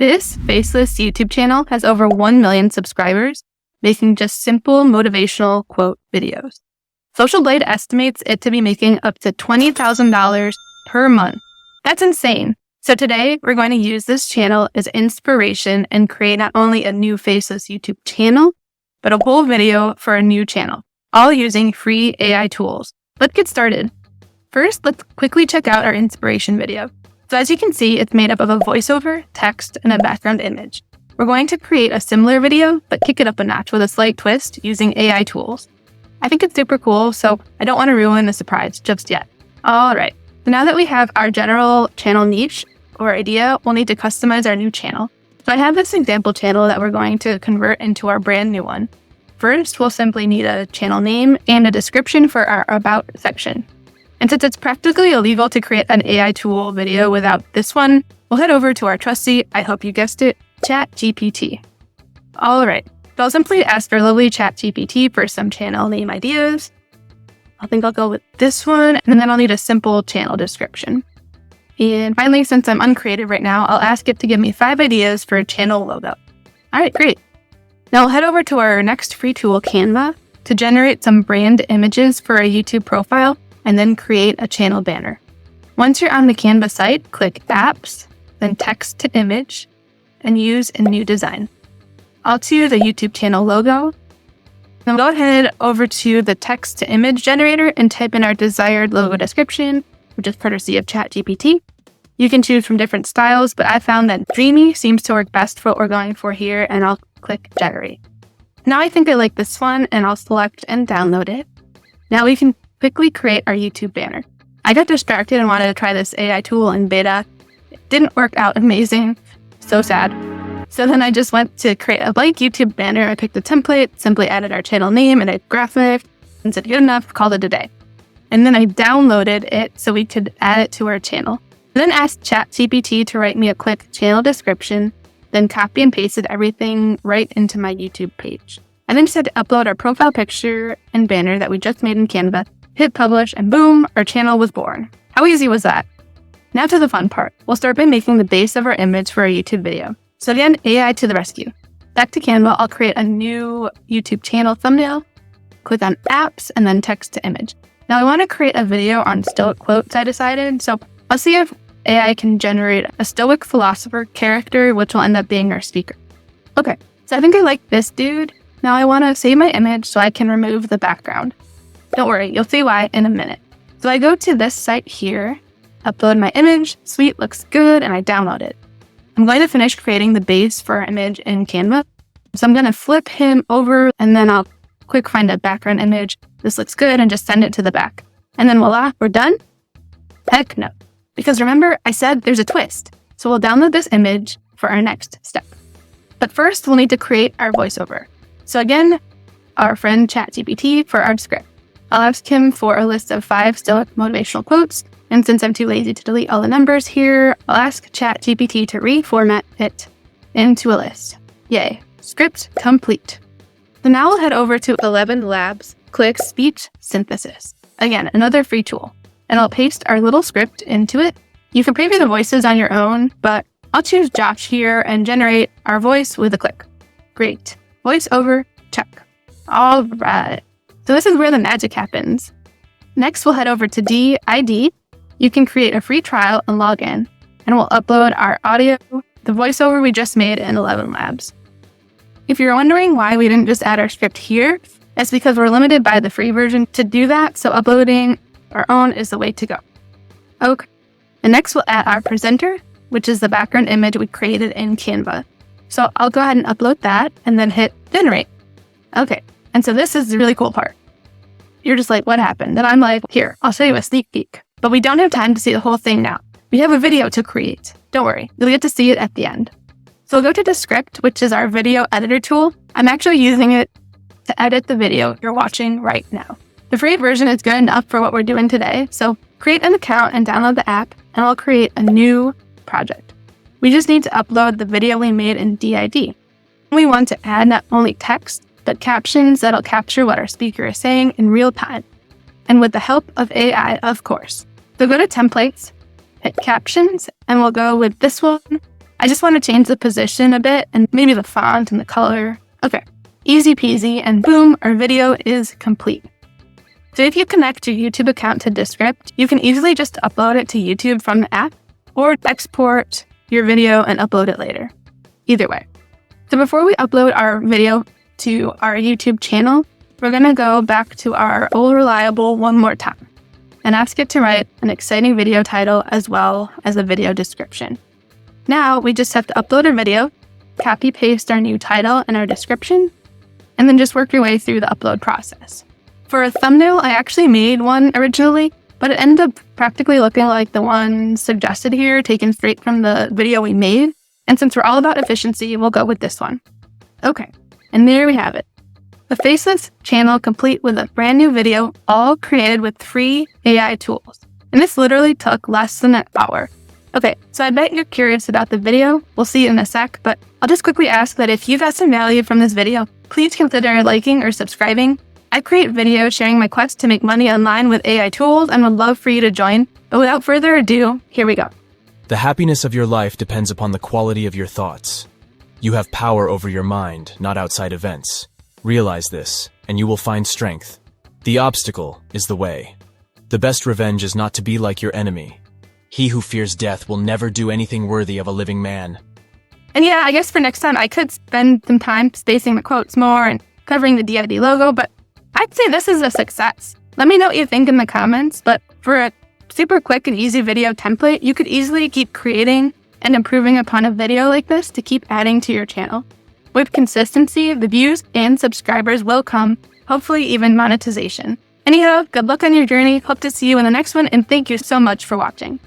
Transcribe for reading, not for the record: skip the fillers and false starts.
This Faceless YouTube channel has over 1 million subscribers, making just simple motivational quote videos. Social Blade estimates it to be making up to $20,000 per month. That's insane. So today we're going to use this channel as inspiration and create not only a new Faceless YouTube channel, but a whole video for a new channel, all using free AI tools. Let's get started. First, let's quickly check out our inspiration video. So as you can see, it's made up of a voiceover, text, and a background image. We're going to create a similar video, but kick it up a notch with a slight twist using AI tools. I think it's super cool, so I don't want to ruin the surprise just yet. All right, so now that we have our general channel niche or idea, we'll need to customize our new channel. So I have this example channel that we're going to convert into our brand new one. First, we'll simply need a channel name and a description for our About section. And since it's practically illegal to create an AI tool video without this one, we'll head over to our trusty, I hope you guessed it, ChatGPT. All right, so I'll simply ask our lovely ChatGPT for some channel name ideas. I think I'll go with this one, and then I'll need a simple channel description. And finally, since I'm uncreative right now, I'll ask it to give me 5 ideas for a channel logo. All right, great. Now I'll head over to our next free tool, Canva, to generate some brand images for a YouTube profile, and then create a channel banner. Once you're on the Canva site, click Apps, then Text to Image, and use a new design. I'll choose a YouTube channel logo. Then go ahead over to the Text to Image generator and type in our desired logo description, which is courtesy of ChatGPT. You can choose from different styles, but I found that dreamy seems to work best for what we're going for here, and I'll click Generate. Now I think I like this one, and I'll select and download it. Now we can quickly create our YouTube banner. I got distracted and wanted to try this AI tool in beta. It didn't work out amazing. So sad. So then I just went to create a blank YouTube banner. I picked a template, simply added our channel name and a graphic, and said good enough, called it a day. And then I downloaded it so we could add it to our channel. Then asked ChatGPT to write me a quick channel description, then copy and pasted everything right into my YouTube page. I then just had to upload our profile picture and banner that we just made in Canva, hit publish, and boom, our channel was born. How easy was that? Now to the fun part. We'll start by making the base of our image for our YouTube video. So again, AI to the rescue. Back to Canva, I'll create a new YouTube channel thumbnail, click on Apps, and then Text to Image. Now I want to create a video on Stoic quotes, I decided, so I'll see if AI can generate a Stoic philosopher character, which will end up being our speaker. Okay, so I think I like this dude. Now I want to save my image so I can remove the background. Don't worry, you'll see why in a minute. So I go to this site here, upload my image, sweet, looks good, and I download it. I'm going to finish creating the base for our image in Canva. So I'm going to flip him over, and then I'll quick find a background image. This looks good, and just send it to the back. And then voila, we're done? Heck no. Because remember, I said there's a twist. So we'll download this image for our next step. But first, we'll need to create our voiceover. So again, our friend ChatGPT for our script. I'll ask him for a list of 5 Stoic motivational quotes, and since I'm too lazy to delete all the numbers here, I'll ask ChatGPT to reformat it into a list. Yay, script complete. So now we'll head over to 11 Labs, click Speech Synthesis. Again, another free tool, and I'll paste our little script into it. You can preview the voices on your own, but I'll choose Josh here and generate our voice with a click. Great, voiceover, check. All right. So this is where the magic happens. Next, we'll head over to DID. You can create a free trial and log in, and we'll upload our audio, the voiceover we just made in 11 Labs. If you're wondering why we didn't just add our script here, it's because we're limited by the free version to do that, so uploading our own is the way to go. Okay, and next we'll add our presenter, which is the background image we created in Canva. So I'll go ahead and upload that, and then hit generate. Okay. And so this is the really cool part. You're just like, what happened? And I'm like, here, I'll show you a sneak peek. But we don't have time to see the whole thing now. We have a video to create. Don't worry, you'll get to see it at the end. So we'll go to Descript, which is our video editor tool. I'm actually using it to edit the video you're watching right now. The free version is good enough for what we're doing today. So create an account and download the app, and I'll create a new project. We just need to upload the video we made in DID. We want to add not only text, but captions that'll capture what our speaker is saying in real time, and with the help of AI, of course. So go to Templates, hit Captions, and we'll go with this one. I just want to change the position a bit and maybe the font and the color. Okay, easy peasy, and boom, our video is complete. So if you connect your YouTube account to Descript, you can easily just upload it to YouTube from the app or export your video and upload it later. Either way. So before we upload our video to our YouTube channel, we're going to go back to our old reliable one more time and ask it to write an exciting video title as well as a video description. Now we just have to upload our video, copy paste our new title and our description, and then just work your way through the upload process. For a thumbnail, I actually made one originally, but it ended up practically looking like the one suggested here, taken straight from the video we made. And since we're all about efficiency, we'll go with this one. Okay, and there we have it. The Faceless channel complete with a brand new video, all created with free AI tools. And this literally took less than an hour. Okay, so I bet you're curious about the video. We'll see in a sec, but I'll just quickly ask that if you got some value from this video, please consider liking or subscribing. I create videos sharing my quest to make money online with AI tools and would love for you to join. But without further ado, here we go. The happiness of your life depends upon the quality of your thoughts. You have power over your mind, not outside events. Realize this, and you will find strength. The obstacle is the way. The best revenge is not to be like your enemy. He who fears death will never do anything worthy of a living man. And yeah, I guess for next time, I could spend some time spacing the quotes more and covering the DFD logo, but I'd say this is a success. Let me know what you think in the comments, but for a super quick and easy video template, you could easily keep creating and improving upon a video like this to keep adding to your channel. With consistency, the views and subscribers will come, hopefully even monetization. Anyhow, good luck on your journey. Hope to see you in the next one, and thank you so much for watching.